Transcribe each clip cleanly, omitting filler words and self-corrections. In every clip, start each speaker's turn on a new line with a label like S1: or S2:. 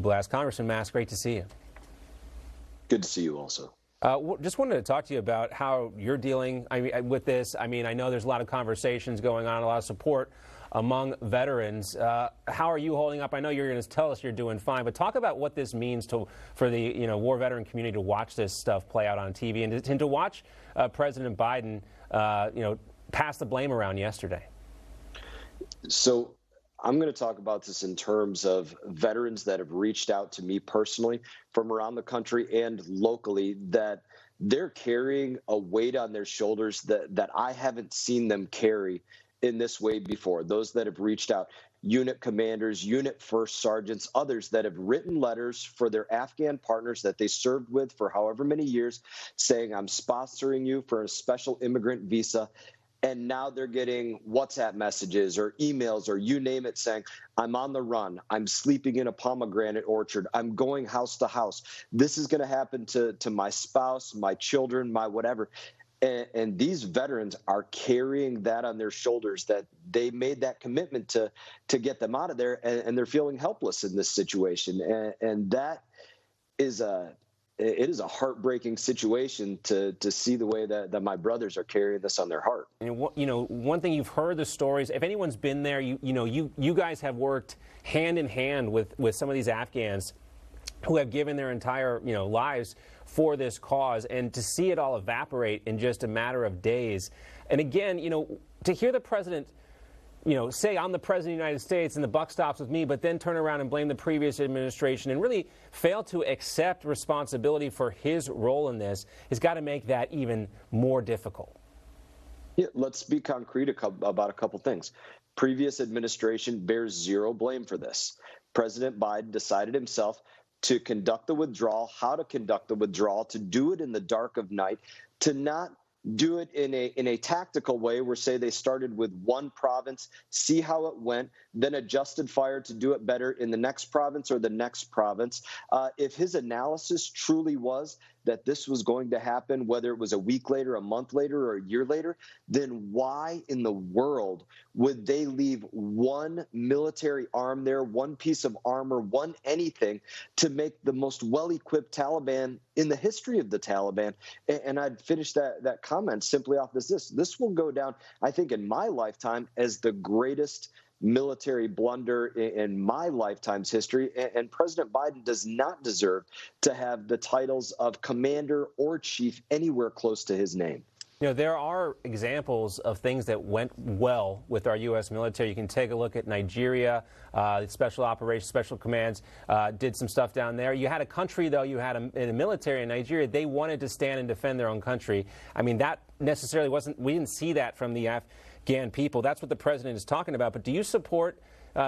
S1: blast. Congressman Mast, great to see you.
S2: Good to see you also.
S1: Just wanted to talk to you about how you're dealing with this. I know there's a lot of conversations going on, a lot of support among veterans. How are you holding up? I know you're going to tell us you're doing fine, but talk about what this means for the war veteran community to watch this stuff play out on TV and to watch President Biden pass the blame around yesterday.
S2: So I'm going to talk about this in terms of veterans that have reached out to me personally from around the country and locally, that they're carrying a weight on their shoulders that I haven't seen them carry in this way before. Those that have reached out, unit commanders, unit first sergeants, others that have written letters for their Afghan partners that they served with for however many years, saying, I'm sponsoring you for a special immigrant visa. And now they're getting WhatsApp messages or emails or you name it saying, I'm on the run. I'm sleeping in a pomegranate orchard. I'm going house to house. This is going to happen to my spouse, my children, my whatever. And these veterans are carrying that on their shoulders, that they made that commitment to get them out of there, and they're feeling helpless in this situation. And that is it is a heartbreaking situation to see the way that my brothers are carrying this on their heart.
S1: And one thing you've heard the stories. If anyone's been there, you guys have worked hand in hand with some of these Afghans who have given their entire lives for this cause, and to see it all evaporate in just a matter of days. And again, to hear the president say, I'm the president of the United States and the buck stops with me, but then turn around and blame the previous administration and really fail to accept responsibility for his role in this has got to make that even more difficult.
S2: Yeah, let's be concrete about a couple things. Previous administration bears zero blame for this. President Biden decided himself to conduct the withdrawal, how to conduct the withdrawal, to do it in the dark of night, to not do it in a tactical way where, say, they started with one province, see how it went, then adjusted fire to do it better in the next province or the next province. If his analysis truly was that this was going to happen, whether it was a week later, a month later, or a year later, then why in the world would they leave one military arm there, one piece of armor, one anything, to make the most well-equipped Taliban in the history of the Taliban? And I'd finish that comment simply off this will go down, I think, in my lifetime as the greatest military blunder in my lifetime's history, and President Biden does not deserve to have the titles of commander or chief anywhere close to his name.
S1: There are examples of things that went well with our U.S. military. You can take a look at Nigeria. Special operations, special commands did some stuff down there. You had a country, though, you had a military in Nigeria. They wanted to stand and defend their own country. That necessarily wasn't, we didn't see that from the Afghan people. That's what the president is talking about. But do you support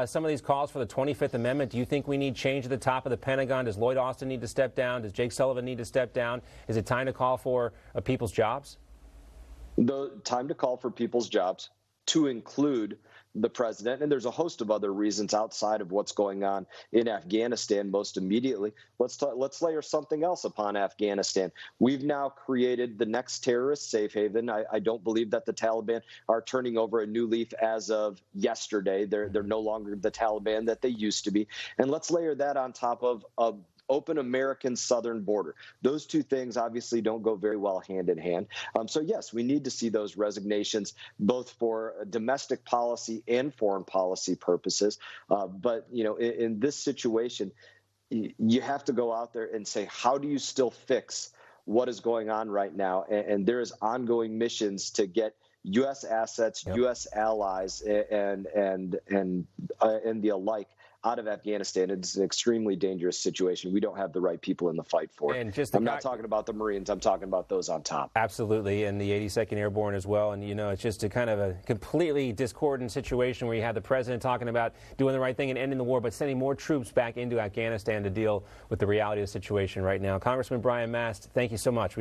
S1: some of these calls for the 25th Amendment? Do you think we need change at the top of the Pentagon? Does Lloyd Austin need to step down? Does Jake Sullivan need to step down? Is it time to call for people's jobs?
S2: The time to call for people's jobs, to include the president. And there's a host of other reasons outside of what's going on in Afghanistan most immediately. Let's layer something else upon Afghanistan. We've now created the next terrorist safe haven. I don't believe that the Taliban are turning over a new leaf as of yesterday. They're no longer the Taliban that they used to be. And let's layer that on top of open American southern border. Those two things obviously don't go very well hand in hand. So yes, we need to see those resignations, both for domestic policy and foreign policy purposes. But in this situation, you have to go out there and say, how do you still fix what is going on right now? And there is ongoing missions to get U.S. assets, yep, U.S. allies, and the alike out of Afghanistan. It's an extremely dangerous situation. We don't have the right people in the fight for it. I'm not talking about the Marines. I'm talking about those on top.
S1: Absolutely, and the 82nd Airborne as well. And, it's just a kind of a completely discordant situation where you have the president talking about doing the right thing and ending the war, but sending more troops back into Afghanistan to deal with the reality of the situation right now. Congressman Brian Mast, thank you so much.